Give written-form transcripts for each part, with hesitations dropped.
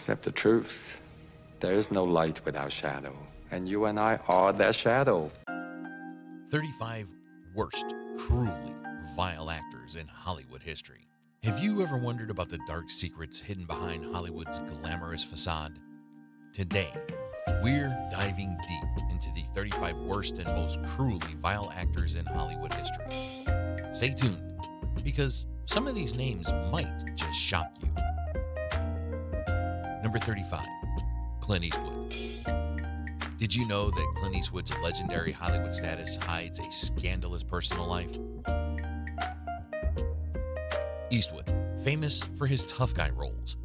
accept the truth. There is no light without shadow, and you and I are that shadow. 35 worst, cruelly vile actors in Hollywood history. Have you ever wondered about the dark secrets hidden behind Hollywood's glamorous facade? Today, we're diving deep into the 35 worst and most cruelly vile actors in Hollywood history. Stay tuned, because some of these names might just shock you. Number 35, Clint Eastwood. Did you know that Clint Eastwood's legendary Hollywood status hides a scandalous personal life? Eastwood, famous for his tough guy roles,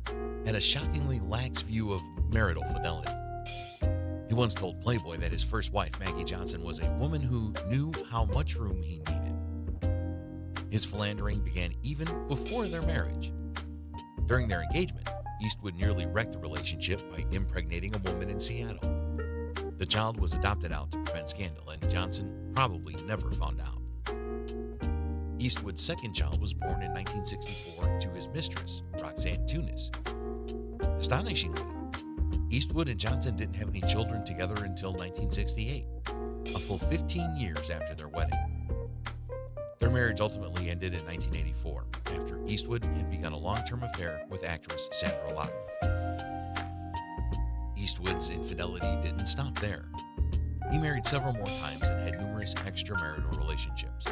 had a shockingly lax view of marital fidelity. He once told Playboy that his first wife, Maggie Johnson, was a woman who knew how much room he needed. His philandering began even before their marriage. During their engagement, Eastwood nearly wrecked the relationship by impregnating a woman in Seattle. The child was adopted out to prevent scandal, and Johnson probably never found out. Eastwood's second child was born in 1964 to his mistress, Roxanne Tunis. Astonishingly, Eastwood and Johnson didn't have any children together until 1968, a full 15 years after their wedding. Their marriage ultimately ended in 1984, after Eastwood had begun a long-term affair with actress Sandra Locke. Eastwood's infidelity didn't stop there. He married several more times and had numerous extramarital relationships.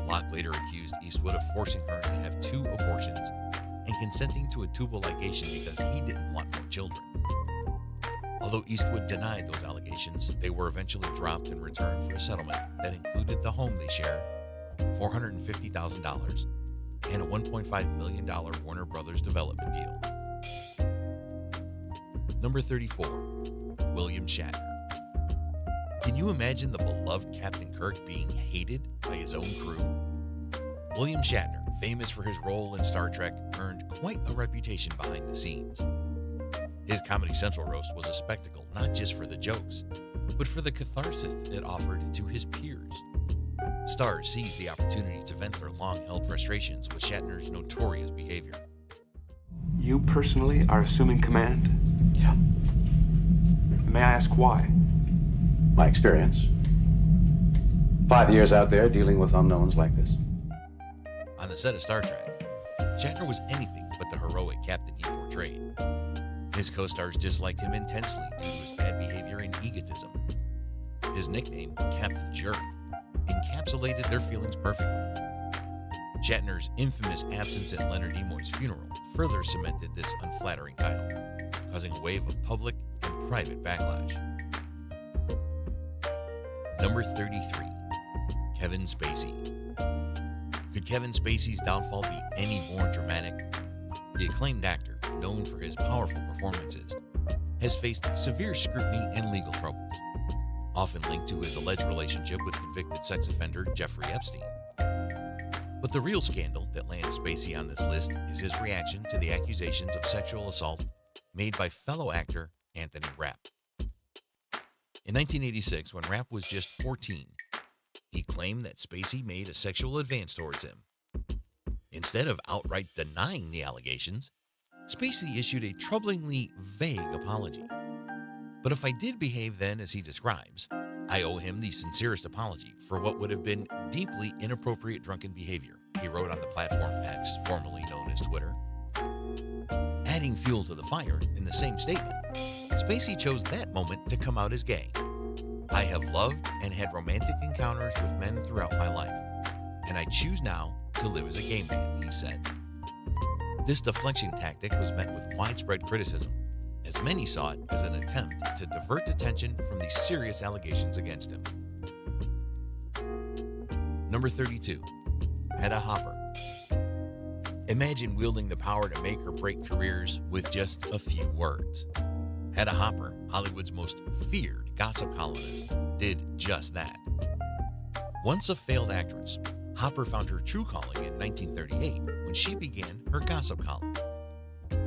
Locke later accused Eastwood of forcing her to have 2 abortions and consenting to a tubal ligation because he didn't want more children. Although Eastwood denied those allegations, they were eventually dropped in return for a settlement that included the home they shared, $450,000, and a $1.5 million Warner Brothers development deal. Number 34, William Shatner. Can you imagine the beloved Captain Kirk being hated by his own crew? William Shatner, famous for his role in Star Trek, earned quite a reputation behind the scenes. His Comedy Central roast was a spectacle not just for the jokes, but for the catharsis it offered to his peers. Stars seized the opportunity to vent their long-held frustrations with Shatner's notorious behavior. You personally are assuming command? Yeah. May I ask why? My experience. 5 years out there dealing with unknowns like this. On the set of Star Trek, Shatner was anything but the heroic captain he portrayed. His co-stars disliked him intensely due to his bad behavior and egotism. His nickname, Captain Jerk, encapsulated their feelings perfectly. Shatner's infamous absence at Leonard Nimoy's funeral further cemented this unflattering title, causing a wave of public and private backlash. Number 33, Kevin Spacey. Could Kevin Spacey's downfall be any more dramatic? The acclaimed actor, known for his powerful performances, has faced severe scrutiny and legal troubles, often linked to his alleged relationship with convicted sex offender Jeffrey Epstein. But the real scandal that lands Spacey on this list is his reaction to the accusations of sexual assault made by fellow actor Anthony Rapp. In 1986, when Rapp was just 14, he claimed that Spacey made a sexual advance towards him. Instead of outright denying the allegations, Spacey issued a troublingly vague apology. But if I did behave then as he describes, I owe him the sincerest apology for what would have been deeply inappropriate drunken behavior, he wrote on the platform X, formerly known as Twitter. Adding fuel to the fire, in the same statement, Spacey chose that moment to come out as gay. I have loved and had romantic encounters with men throughout my life, and I choose now to live as a gay man, he said. This deflection tactic was met with widespread criticism, as many saw it as an attempt to divert attention from the serious allegations against him. Number 32, Hedda Hopper. Imagine wielding the power to make or break careers with just a few words. Hedda Hopper, Hollywood's most feared gossip columnist, did just that. Once a failed actress, Hopper found her true calling in 1938 when she began her gossip column.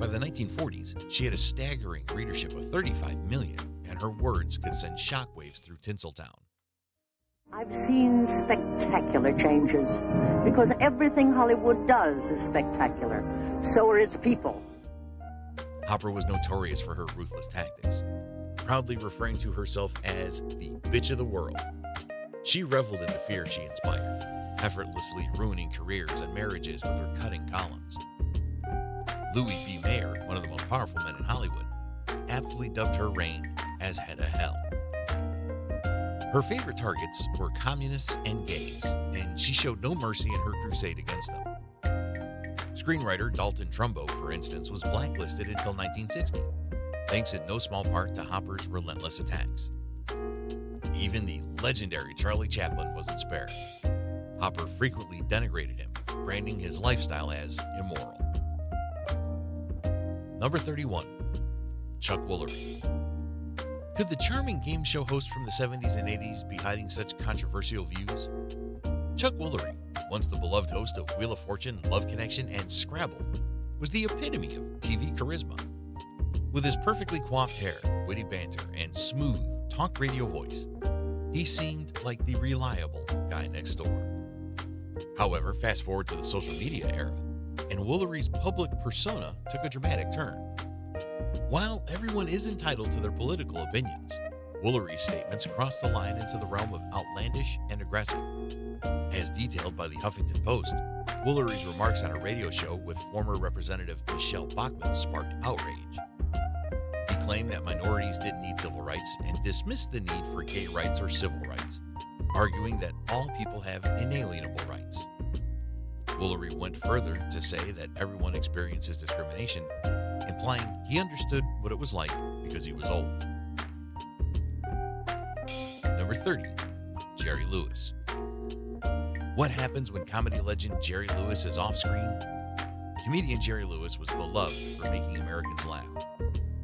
By the 1940s, she had a staggering readership of 35 million, and her words could send shockwaves through Tinseltown. I've seen spectacular changes, because everything Hollywood does is spectacular. So are its people. Hopper was notorious for her ruthless tactics, proudly referring to herself as the bitch of the world. She reveled in the fear she inspired, effortlessly ruining careers and marriages with her cutting columns. Louis B. Mayer, one of the most powerful men in Hollywood, aptly dubbed her reign as head of hell. Her favorite targets were communists and gays, and she showed no mercy in her crusade against them. Screenwriter Dalton Trumbo, for instance, was blacklisted until 1960, thanks in no small part to Hopper's relentless attacks. Even the legendary Charlie Chaplin wasn't spared. Hopper frequently denigrated him, branding his lifestyle as immoral. Number 31. Chuck Woolery. Could the charming game show host from the 70s and 80s be hiding such controversial views? Chuck Woolery, once the beloved host of Wheel of Fortune, Love Connection, and Scrabble, was the epitome of TV charisma. With his perfectly coiffed hair, witty banter, and smooth talk radio voice, he seemed like the reliable guy next door. However, fast forward to the social media era, and Woolery's public persona took a dramatic turn. While everyone is entitled to their political opinions, Woolery's statements crossed the line into the realm of outlandish and aggressive. As detailed by the Huffington Post, Woolery's remarks on a radio show with former Representative Michelle Bachmann sparked outrage. He claimed that minorities didn't need civil rights and dismissed the need for gay rights or civil rights, arguing that all people have inalienable rights. Woolery went further to say that everyone experiences discrimination, implying he understood what it was like because he was old. Number 30. Jerry Lewis. What happens when comedy legend Jerry Lewis is off-screen? Comedian Jerry Lewis was beloved for making Americans laugh,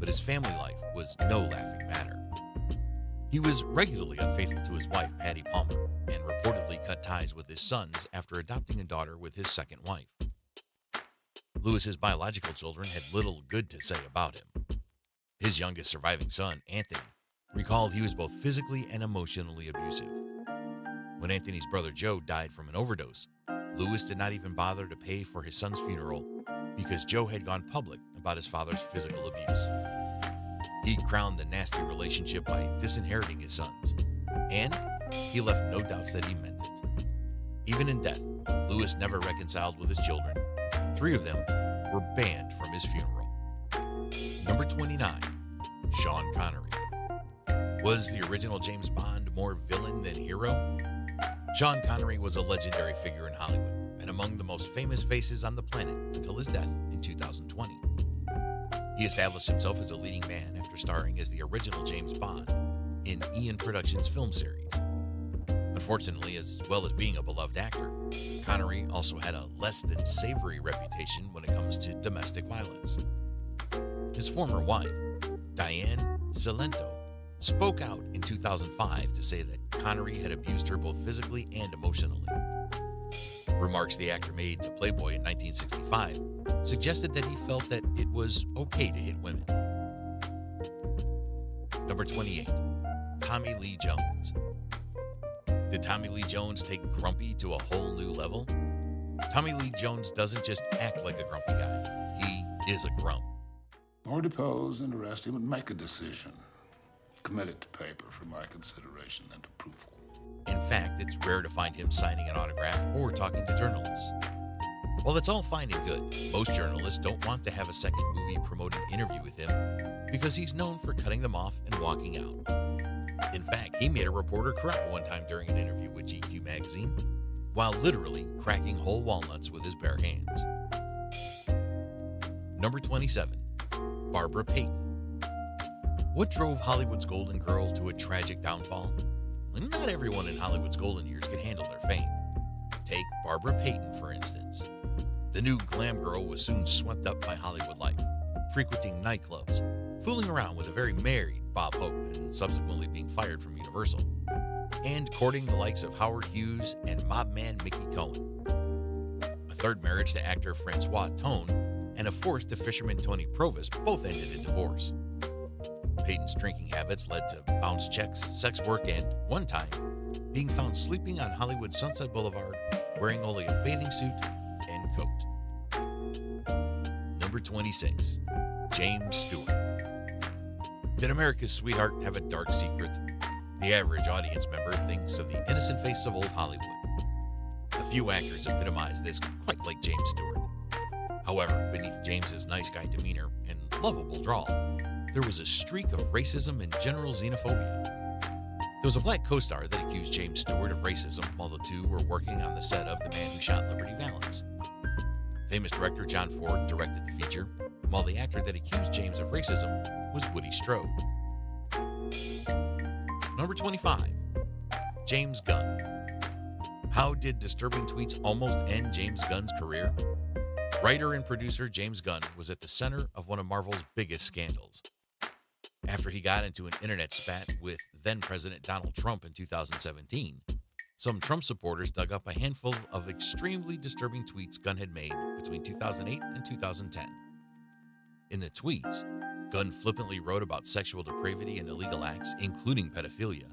but his family life was no laughing matter. He was regularly unfaithful to his wife, Patty Palmer, and reportedly cut ties with his sons after adopting a daughter with his second wife. Lewis's biological children had little good to say about him. His youngest surviving son, Anthony, recalled he was both physically and emotionally abusive. When Anthony's brother Joe died from an overdose, Lewis did not even bother to pay for his son's funeral because Joe had gone public about his father's physical abuse. He crowned the nasty relationship by disinheriting his sons, and he left no doubts that he meant it. Even in death, Lewis never reconciled with his children. 3 of them were banned from his funeral. Number 29. Sean Connery. Was the original James Bond more villain than hero? Sean Connery was a legendary figure in Hollywood and among the most famous faces on the planet until his death in 2020. He established himself as a leading man after starring as the original James Bond in Eon Productions' film series. Unfortunately, as well as being a beloved actor, Connery also had a less than savory reputation when it comes to domestic violence. His former wife, Diane Cilento, spoke out in 2005 to say that Connery had abused her both physically and emotionally. Remarks the actor made to Playboy in 1965 suggested that he felt that it was okay to hit women. Number 28. Tommy Lee Jones. Did Tommy Lee Jones take grumpy to a whole new level? Tommy Lee Jones doesn't just act like a grumpy guy. He is a grump. Or depose and arrest him and make a decision. Commit it to paper for my consideration and approval. In fact, it's rare to find him signing an autograph or talking to journalists. While it's all fine and good, most journalists don't want to have a second movie promoting interview with him because he's known for cutting them off and walking out. In fact, he made a reporter cry one time during an interview with GQ magazine while literally cracking whole walnuts with his bare hands. Number 27. Barbara Payton. What drove Hollywood's golden girl to a tragic downfall? Not everyone in Hollywood's golden years can handle their fame. Take Barbara Payton, for instance. The new glam girl was soon swept up by Hollywood life, frequenting nightclubs, fooling around with a very married Bob Hope and subsequently being fired from Universal, and courting the likes of Howard Hughes and mob man Mickey Cohen. A third marriage to actor Francois Tone and a fourth to fisherman Tony Provis both ended in divorce. Payton's drinking habits led to bounce checks, sex work, and, one time, being found sleeping on Hollywood's Sunset Boulevard wearing only a bathing suit and coat. Number 26. James Stewart. Did America's sweetheart have a dark secret? The average audience member thinks of the innocent face of old Hollywood. A few actors epitomize this, quite like James Stewart. However, beneath James's nice guy demeanor and lovable drawl, there was a streak of racism and general xenophobia. There was a black co-star that accused James Stewart of racism while the two were working on the set of The Man Who Shot Liberty Valance. Famous director John Ford directed the feature, while the actor that accused James of racism was Woody Strode. Number 25, James Gunn. How did disturbing tweets almost end James Gunn's career? Writer and producer James Gunn was at the center of one of Marvel's biggest scandals. After he got into an internet spat with then-President Donald Trump in 2017, some Trump supporters dug up a handful of extremely disturbing tweets Gunn had made between 2008 and 2010. In the tweets, Gunn flippantly wrote about sexual depravity and illegal acts, including pedophilia,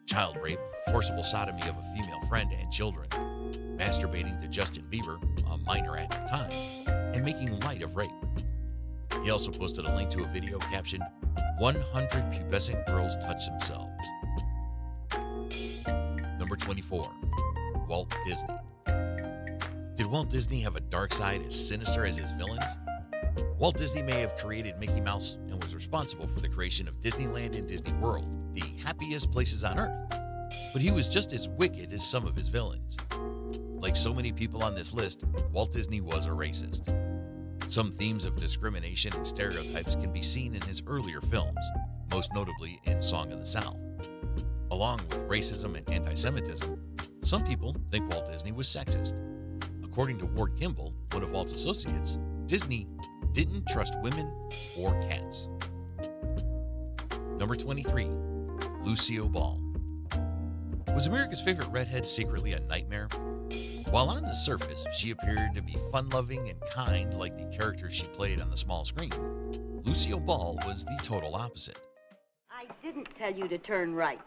child rape, forcible sodomy of a female friend and children, masturbating to Justin Bieber, a minor at the time, and making light of rape. He also posted a link to a video captioned, 100 pubescent girls touch themselves. Number 24, Walt Disney. Did Walt Disney have a dark side as sinister as his villains? Walt Disney may have created Mickey Mouse and was responsible for the creation of Disneyland and Disney World, the happiest places on Earth. But he was just as wicked as some of his villains. Like so many people on this list, Walt Disney was a racist. Some themes of discrimination and stereotypes can be seen in his earlier films, most notably in Song of the South. Along with racism and anti-Semitism, some people think Walt Disney was sexist. According to Ward Kimball, one of Walt's associates, Disney didn't trust women or cats. Number 23, Lucille Ball. Was America's favorite redhead secretly a nightmare? While on the surface, she appeared to be fun-loving and kind like the character she played on the small screen, Lucille Ball was the total opposite. I didn't tell you to turn right.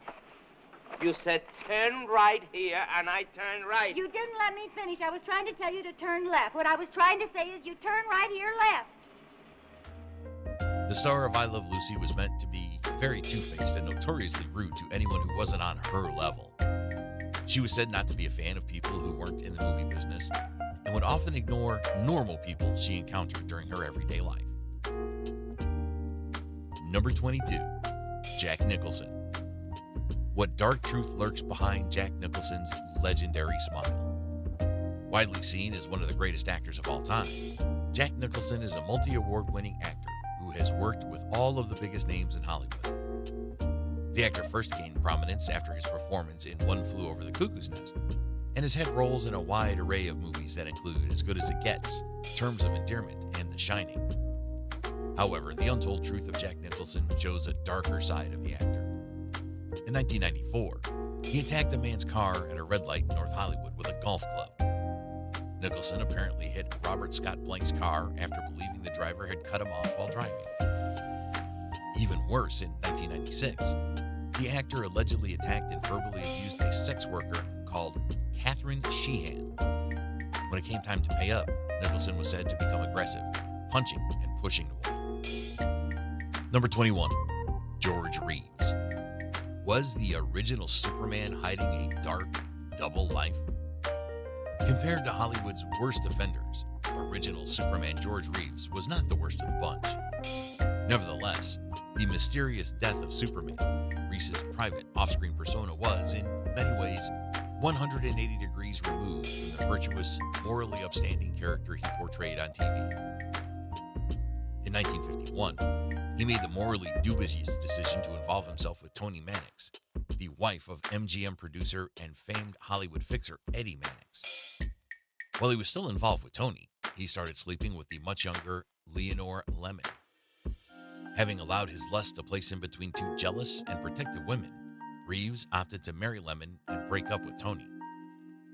You said turn right here, and I turned right. You didn't let me finish. I was trying to tell you to turn left. What I was trying to say is you turn right here left. The star of I Love Lucy was meant to be very two-faced and notoriously rude to anyone who wasn't on her level. She was said not to be a fan of people who weren't in the movie business and would often ignore normal people she encountered during her everyday life. Number 22, Jack Nicholson. What dark truth lurks behind Jack Nicholson's legendary smile? Widely seen as one of the greatest actors of all time, Jack Nicholson is a multi-award-winning actor who has worked with all of the biggest names in Hollywood. The actor first gained prominence after his performance in One Flew Over the Cuckoo's Nest, and has had roles in a wide array of movies that include As Good as It Gets, Terms of Endearment, and The Shining. However, the untold truth of Jack Nicholson shows a darker side of the actor. In 1994, he attacked a man's car at a red light in North Hollywood with a golf club. Nicholson apparently hit Robert Scott Blank's car after believing the driver had cut him off while driving. Even worse, in 1996, the actor allegedly attacked and verbally abused a sex worker called Catherine Sheehan. When it came time to pay up, Nicholson was said to become aggressive, punching and pushing the woman. Number 21, George Reeves. Was the original Superman hiding a dark, double life? Compared to Hollywood's worst offenders, original Superman George Reeves was not the worst of the bunch. Nevertheless, the mysterious death of Superman, Reeves' private off-screen persona, was, in many ways, 180 degrees removed from the virtuous, morally upstanding character he portrayed on TV. In 1951, he made the morally dubious decision to involve himself with Toni Mannix, the wife of MGM producer and famed Hollywood fixer Eddie Mannix. While he was still involved with Toni, he started sleeping with the much younger Leonore Lemon. Having allowed his lust to place him between two jealous and protective women, Reeves opted to marry Lemon and break up with Toni.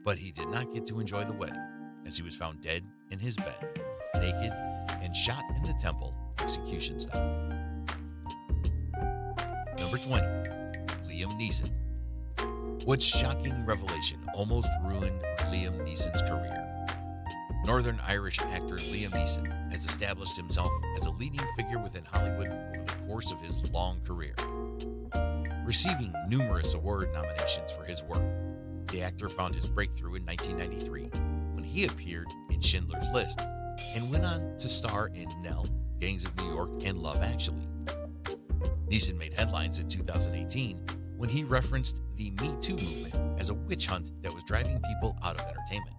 But he did not get to enjoy the wedding, as he was found dead in his bed, naked, and shot in the temple, execution style. Number 20, Liam Neeson. What shocking revelation almost ruined Liam Neeson's career? Northern Irish actor Liam Neeson has established himself as a leading figure within Hollywood over the course of his long career. Receiving numerous award nominations for his work, the actor found his breakthrough in 1993 when he appeared in Schindler's List and went on to star in Nell, Gangs of New York, and Love Actually. Neeson made headlines in 2018 when he referenced the Me Too movement as a witch hunt that was driving people out of entertainment.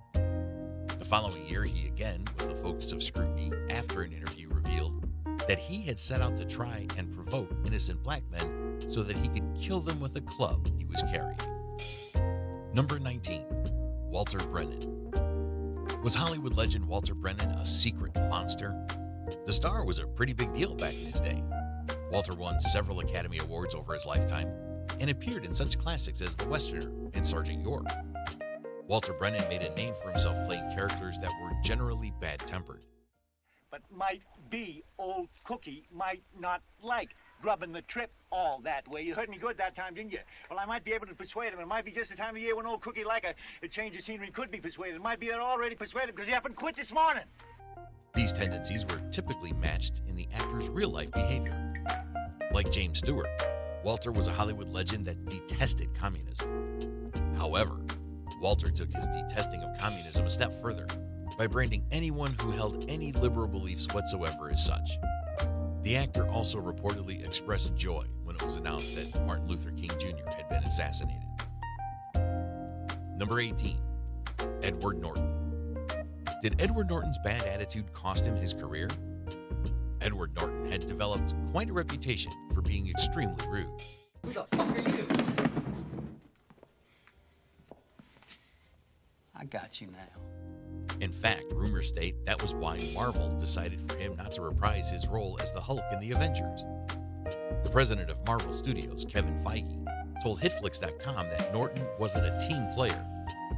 The following year, he again was the focus of scrutiny after an interview revealed that he had set out to try and provoke innocent black men so that he could kill them with a club he was carrying. Number 19, Walter Brennan. Was Hollywood legend Walter Brennan a secret monster? The star was a pretty big deal back in his day. Walter won several Academy Awards over his lifetime and appeared in such classics as The Westerner and Sergeant York. Walter Brennan made a name for himself playing characters that were generally bad-tempered. But might be old Cookie might not like grubbing the trip all that way. You heard me good that time, didn't you? Well, I might be able to persuade him. It might be just the time of year when old Cookie like a change of scenery could be persuaded. It might be they're already persuaded because he happened to quit this morning. These tendencies were typically matched in the actor's real-life behavior. Like James Stewart, Walter was a Hollywood legend that detested communism. However, Walter took his detesting of communism a step further by branding anyone who held any liberal beliefs whatsoever as such. The actor also reportedly expressed joy when it was announced that Martin Luther King Jr. had been assassinated. Number 18, Edward Norton. Did Edward Norton's bad attitude cost him his career? Edward Norton had developed quite a reputation for being extremely rude. Who the fuck are you? I got you now. In fact, rumors state that was why Marvel decided for him not to reprise his role as the Hulk in the Avengers. The president of Marvel Studios, Kevin Feige, told Hitflix.com that Norton wasn't a team player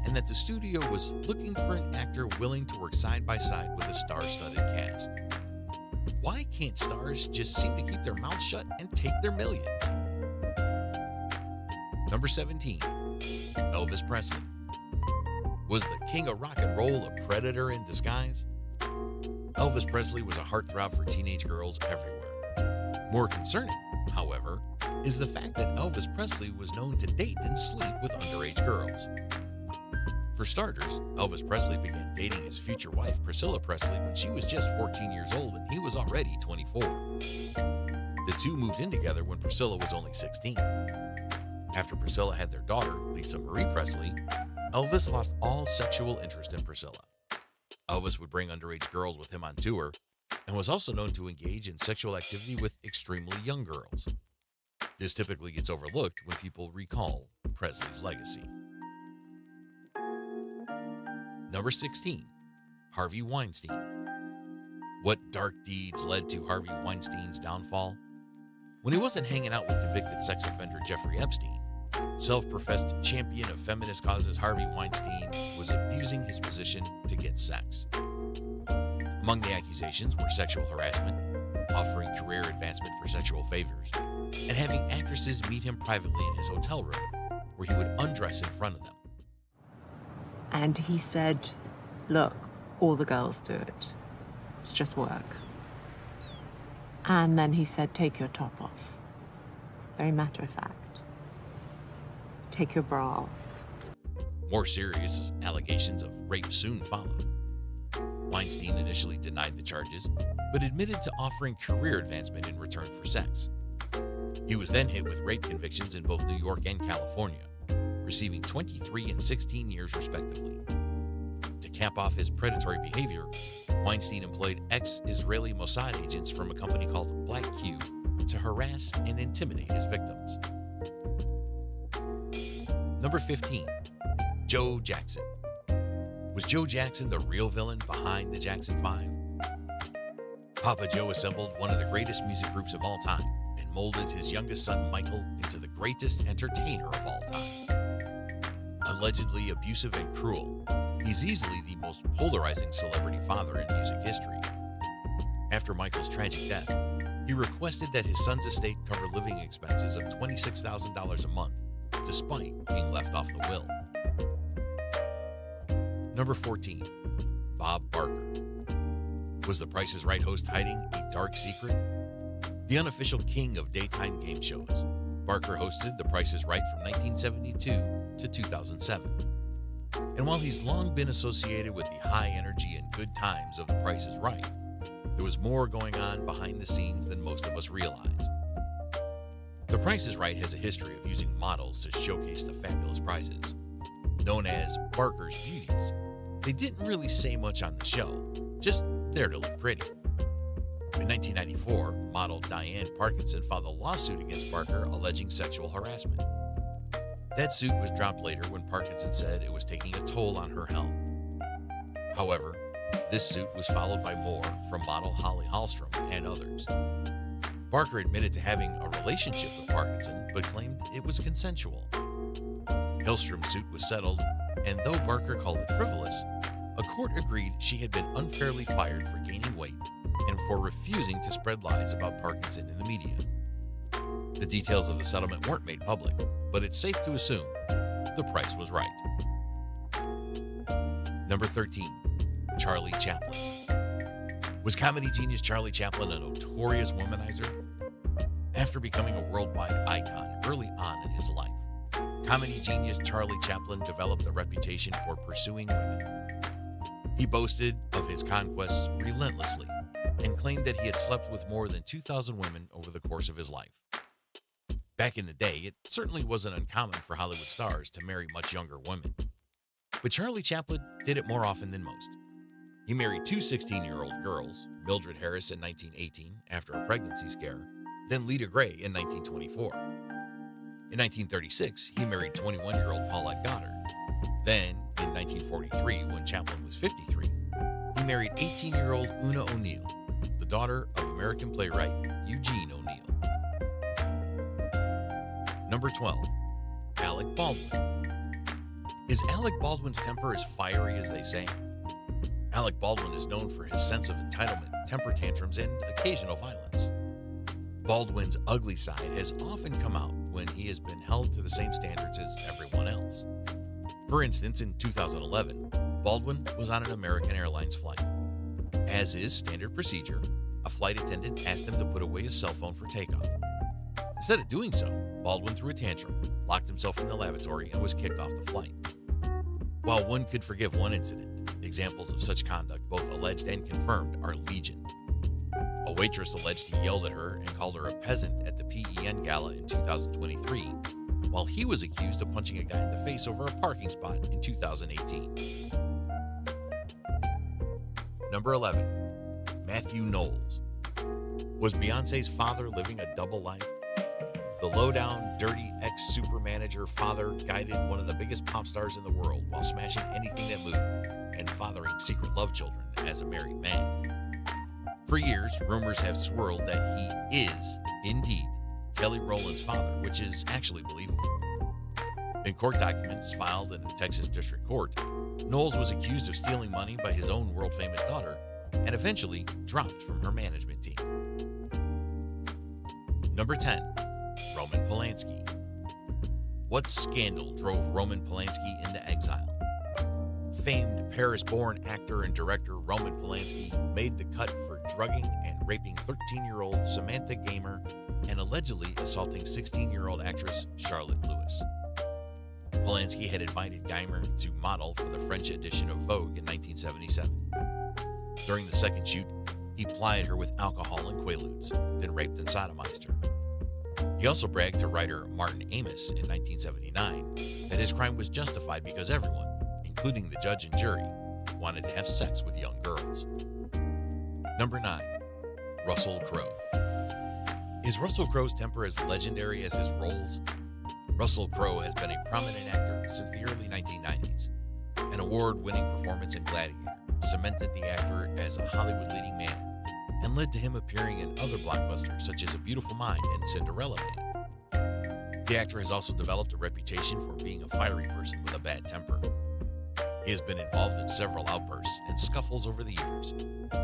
and that the studio was looking for an actor willing to work side by side with a star-studded cast. Why can't stars just seem to keep their mouths shut and take their millions? Number 17, Elvis Presley. Was the king of rock and roll a predator in disguise? Elvis Presley was a heartthrob for teenage girls everywhere. More concerning, however, is the fact that Elvis Presley was known to date and sleep with underage girls. For starters, Elvis Presley began dating his future wife, Priscilla Presley, when she was just 14 years old and he was already 24. The two moved in together when Priscilla was only 16. After Priscilla had their daughter, Lisa Marie Presley, Elvis lost all sexual interest in Priscilla. Elvis would bring underage girls with him on tour and was also known to engage in sexual activity with extremely young girls. This typically gets overlooked when people recall Presley's legacy. Number 16, Harvey Weinstein. What dark deeds led to Harvey Weinstein's downfall? When he wasn't hanging out with convicted sex offender Jeffrey Epstein, self-professed champion of feminist causes Harvey Weinstein was abusing his position to get sex. Among the accusations were sexual harassment, offering career advancement for sexual favors, and having actresses meet him privately in his hotel room, where he would undress in front of them. And he said, look, all the girls do it. It's just work. And then he said, take your top off. Very matter of fact. Take your bra off. More serious allegations of rape soon followed. Weinstein initially denied the charges, but admitted to offering career advancement in return for sex. He was then hit with rape convictions in both New York and California, receiving 23 and 16 years respectively. To cap off his predatory behavior, Weinstein employed ex-Israeli Mossad agents from a company called Black Q to harass and intimidate his victims. Number 15, Joe Jackson. Was Joe Jackson the real villain behind the Jackson 5? Papa Joe assembled one of the greatest music groups of all time and molded his youngest son Michael into the greatest entertainer of all time. Allegedly abusive and cruel, he's easily the most polarizing celebrity father in music history. After Michael's tragic death, he requested that his son's estate cover living expenses of $26,000 a month, despite being left off the will. Number 14, Bob Barker. Was The Price is Right host hiding a dark secret? The unofficial king of daytime game shows, Barker hosted The Price is Right from 1972 to 2007. And while he's long been associated with the high energy and good times of The Price is Right, there was more going on behind the scenes than most of us realized. The Price is Right has a history of using models to showcase the fabulous prizes. Known as Barker's Beauties, they didn't really say much on the show, just there to look pretty. In 1994, model Diane Parkinson filed a lawsuit against Barker alleging sexual harassment. That suit was dropped later when Parkinson said it was taking a toll on her health. However, this suit was followed by more from model Holly Hallstrom and others. Barker admitted to having a relationship with Parkinson, but claimed it was consensual. Hallstrom's suit was settled, and though Barker called it frivolous, a court agreed she had been unfairly fired for gaining weight and for refusing to spread lies about Parkinson in the media. The details of the settlement weren't made public, but it's safe to assume the price was right. Number 13, Charlie Chaplin. Was comedy genius Charlie Chaplin a notorious womanizer? After becoming a worldwide icon early on in his life, comedy genius Charlie Chaplin developed a reputation for pursuing women. He boasted of his conquests relentlessly and claimed that he had slept with more than 2,000 women over the course of his life. Back in the day, it certainly wasn't uncommon for Hollywood stars to marry much younger women. But Charlie Chaplin did it more often than most. He married two 16-year-old girls, Mildred Harris in 1918 after a pregnancy scare, then Lita Gray in 1924. In 1936, he married 21-year-old Paulette Goddard. Then, in 1943, when Chaplin was 53, he married 18-year-old Una O'Neill, the daughter of American playwright Eugene O'Neill. Number 12, Alec Baldwin. Is Alec Baldwin's temper as fiery as they say? Alec Baldwin is known for his sense of entitlement, temper tantrums, and occasional violence. Baldwin's ugly side has often come out when he has been held to the same standards as everyone else. For instance, in 2011, Baldwin was on an American Airlines flight. As is standard procedure, a flight attendant asked him to put away his cell phone for takeoff. Instead of doing so, Baldwin threw a tantrum, locked himself in the lavatory, and was kicked off the flight. While one could forgive one incident, examples of such conduct, both alleged and confirmed, are legion. A waitress alleged he yelled at her and called her a peasant at the PEN Gala in 2023, while he was accused of punching a guy in the face over a parking spot in 2018. Number 11, Matthew Knowles. Was Beyoncé's father living a double life? The low-down, dirty ex-supermanager father guided one of the biggest pop stars in the world while smashing anything that moved and fathering secret love children as a married man. For years, rumors have swirled that he is, indeed, Kelly Rowland's father, which is actually believable. In court documents filed in a Texas district court, Knowles was accused of stealing money by his own world-famous daughter and eventually dropped from her management team. Number 10, Roman Palansky. What scandal drove Roman Palansky into exile? Famed Paris-born actor and director Roman Palansky made the cut for drugging and raping 13-year-old Samantha Gamer and allegedly assaulting 16-year-old actress Charlotte Lewis. Palansky had invited Gamer to model for the French edition of Vogue in 1977. During the second shoot, he plied her with alcohol and quaaludes, then raped and sodomized her. He also bragged to writer Martin Amis in 1979 that his crime was justified because everyone, including the judge and jury, wanted to have sex with young girls. Number 9, Russell Crowe. Is Russell Crowe's temper as legendary as his roles? Russell Crowe has been a prominent actor since the early 1990s. An award-winning performance in Gladiator cemented the actor as a Hollywood leading man and led to him appearing in other blockbusters such as A Beautiful Mind and Cinderella Man. The actor has also developed a reputation for being a fiery person with a bad temper. He has been involved in several outbursts and scuffles over the years,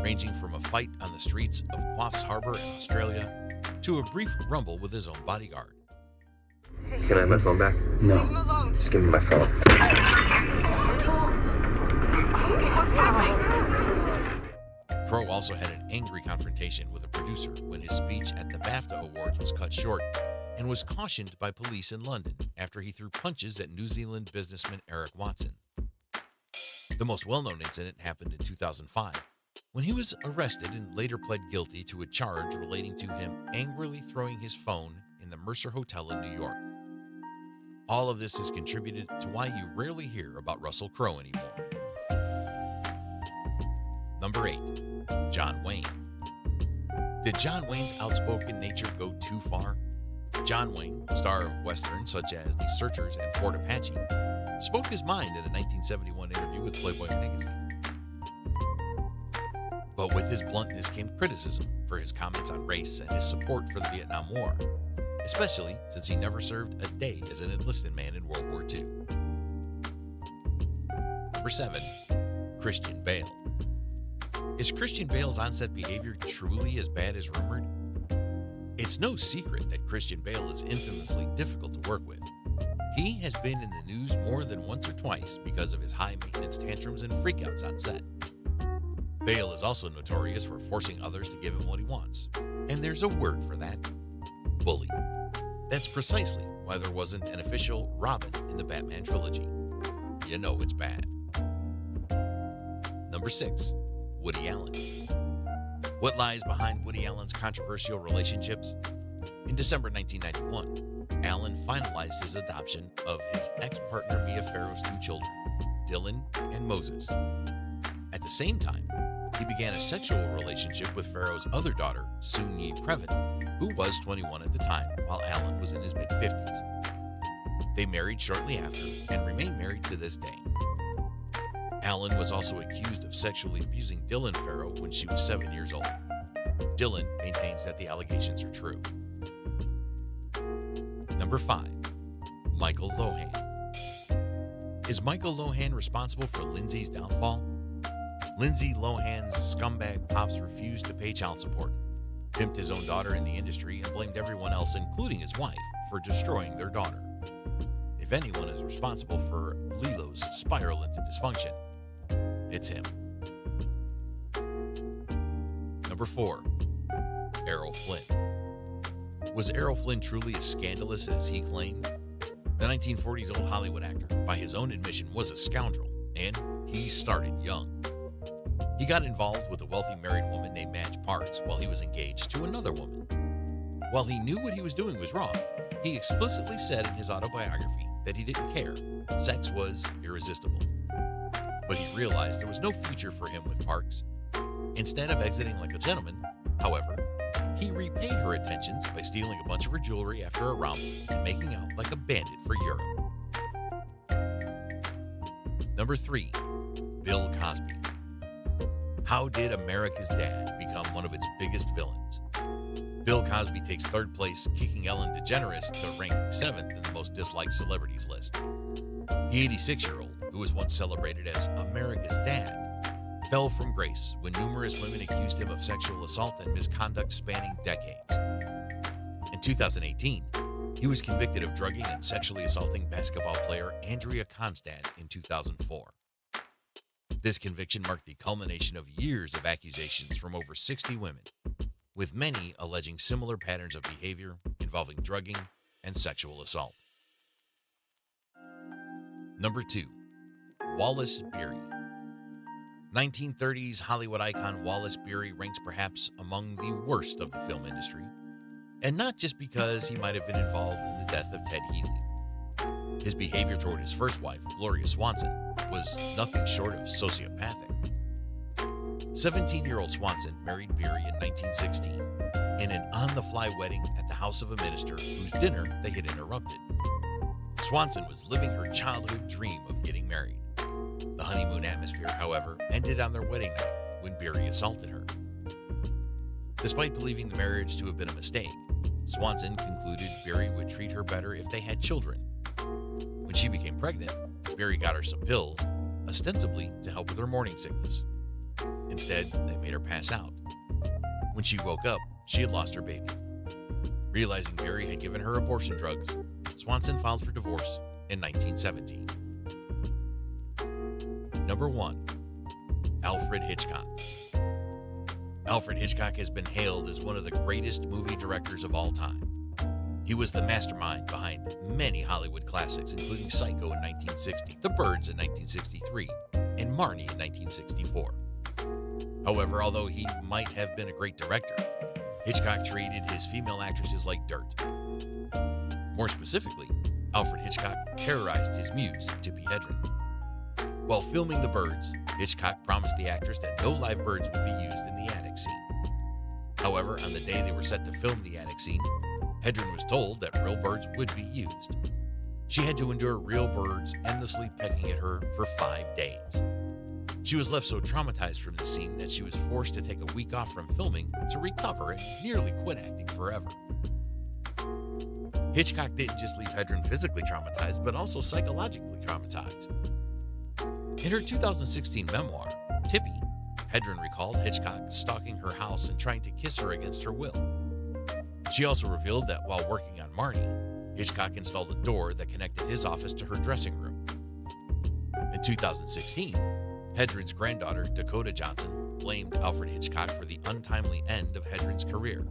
ranging from a fight on the streets of Coffs Harbour in Australia to a brief rumble with his own bodyguard. Can I have my phone back? No. Just give me my phone. What's happening? Crowe also had an angry confrontation with a producer when his speech at the BAFTA Awards was cut short and was cautioned by police in London after he threw punches at New Zealand businessman Eric Watson. The most well-known incident happened in 2005 when he was arrested and later pled guilty to a charge relating to him angrily throwing his phone in the Mercer Hotel in New York. All of this has contributed to why you rarely hear about Russell Crowe anymore. Number 8. John Wayne. Did John Wayne's outspoken nature go too far? John Wayne, star of westerns such as The Searchers and Fort Apache, spoke his mind in a 1971 interview with Playboy magazine. But with his bluntness came criticism for his comments on race and his support for the Vietnam War, especially since he never served a day as an enlisted man in World War II. Number 7. Christian Bale. Is Christian Bale's on-set behavior truly as bad as rumored? It's no secret that Christian Bale is infamously difficult to work with. He has been in the news more than once or twice because of his high-maintenance tantrums and freakouts on set. Bale is also notorious for forcing others to give him what he wants, and there's a word for that: bully. That's precisely why there wasn't an official Robin in the Batman trilogy. You know it's bad. Number 6. Woody Allen. What lies behind Woody Allen's controversial relationships? In December 1991, Allen finalized his adoption of his ex-partner Mia Farrow's 2 children, Dylan and Moses. At the same time, he began a sexual relationship with Farrow's other daughter, Soon-Yi Previn, who was 21 at the time, while Allen was in his mid-50s. They married shortly after and remain married to this day. Allen was also accused of sexually abusing Dylan Farrow when she was 7 years old. Dylan maintains that the allegations are true. Number 5. Michael Lohan. Is Michael Lohan responsible for Lindsay's downfall? Lindsay Lohan's scumbag pops refused to pay child support, pimped his own daughter in the industry, and blamed everyone else, including his wife, for destroying their daughter. If anyone is responsible for Lilo's spiral into dysfunction, it's him. Number 4. Errol Flynn. Was Errol Flynn truly as scandalous as he claimed? The 1940s old Hollywood actor, by his own admission, was a scoundrel, and he started young. He got involved with a wealthy married woman named Madge Parks while he was engaged to another woman. While he knew what he was doing was wrong, he explicitly said in his autobiography that he didn't care. Sex was irresistible. But he realized there was no future for him with Parks. Instead of exiting like a gentleman, however, he repaid her attentions by stealing a bunch of her jewelry after a romp and making out like a bandit for Europe. Number 3. Bill Cosby. How did America's Dad become one of its biggest villains? Bill Cosby takes 3rd place, kicking Ellen DeGeneres to ranking 7th in the most disliked celebrities list. The 86-year-old, who was once celebrated as America's Dad, fell from grace when numerous women accused him of sexual assault and misconduct spanning decades. In 2018, he was convicted of drugging and sexually assaulting basketball player Andrea Constad in 2004. This conviction marked the culmination of years of accusations from over 60 women, with many alleging similar patterns of behavior involving drugging and sexual assault. Number 2. Wallace Beery. 1930s Hollywood icon Wallace Beery ranks perhaps among the worst of the film industry, and not just because he might have been involved in the death of Ted Healy. His behavior toward his first wife, Gloria Swanson, was nothing short of sociopathic. 17-year-old Swanson married Beery in 1916 in an on-the-fly wedding at the house of a minister whose dinner they had interrupted. Swanson was living her childhood dream of getting married. The honeymoon atmosphere, however, ended on their wedding night when Beery assaulted her. Despite believing the marriage to have been a mistake, Swanson concluded Beery would treat her better if they had children. When she became pregnant, Beery got her some pills, ostensibly to help with her morning sickness. Instead, they made her pass out. When she woke up, she had lost her baby. Realizing Beery had given her abortion drugs, Swanson filed for divorce in 1917. Number 1. Alfred Hitchcock. Alfred Hitchcock has been hailed as one of the greatest movie directors of all time. He was the mastermind behind many Hollywood classics, including Psycho in 1960, The Birds in 1963, and Marnie in 1964. However, although he might have been a great director, Hitchcock treated his female actresses like dirt. More specifically, Alfred Hitchcock terrorized his muse, Tippi Hedren. While filming The Birds, Hitchcock promised the actress that no live birds would be used in the attic scene. However, on the day they were set to film the attic scene, Hedren was told that real birds would be used. She had to endure real birds endlessly pecking at her for 5 days. She was left so traumatized from the scene that she was forced to take a week off from filming to recover and nearly quit acting forever. Hitchcock didn't just leave Hedren physically traumatized, but also psychologically traumatized. In her 2016 memoir, Tippi, Hedren recalled Hitchcock stalking her house and trying to kiss her against her will. She also revealed that while working on Marnie, Hitchcock installed a door that connected his office to her dressing room. In 2016, Hedren's granddaughter, Dakota Johnson, blamed Alfred Hitchcock for the untimely end of Hedren's career.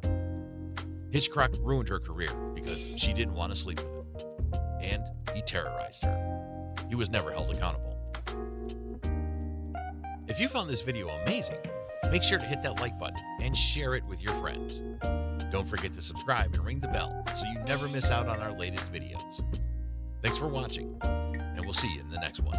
Hitchcock ruined her career because she didn't want to sleep with him, and he terrorized her. He was never held accountable. If you found this video amazing, make sure to hit that like button and share it with your friends. Don't forget to subscribe and ring the bell so you never miss out on our latest videos. Thanks for watching, and we'll see you in the next one.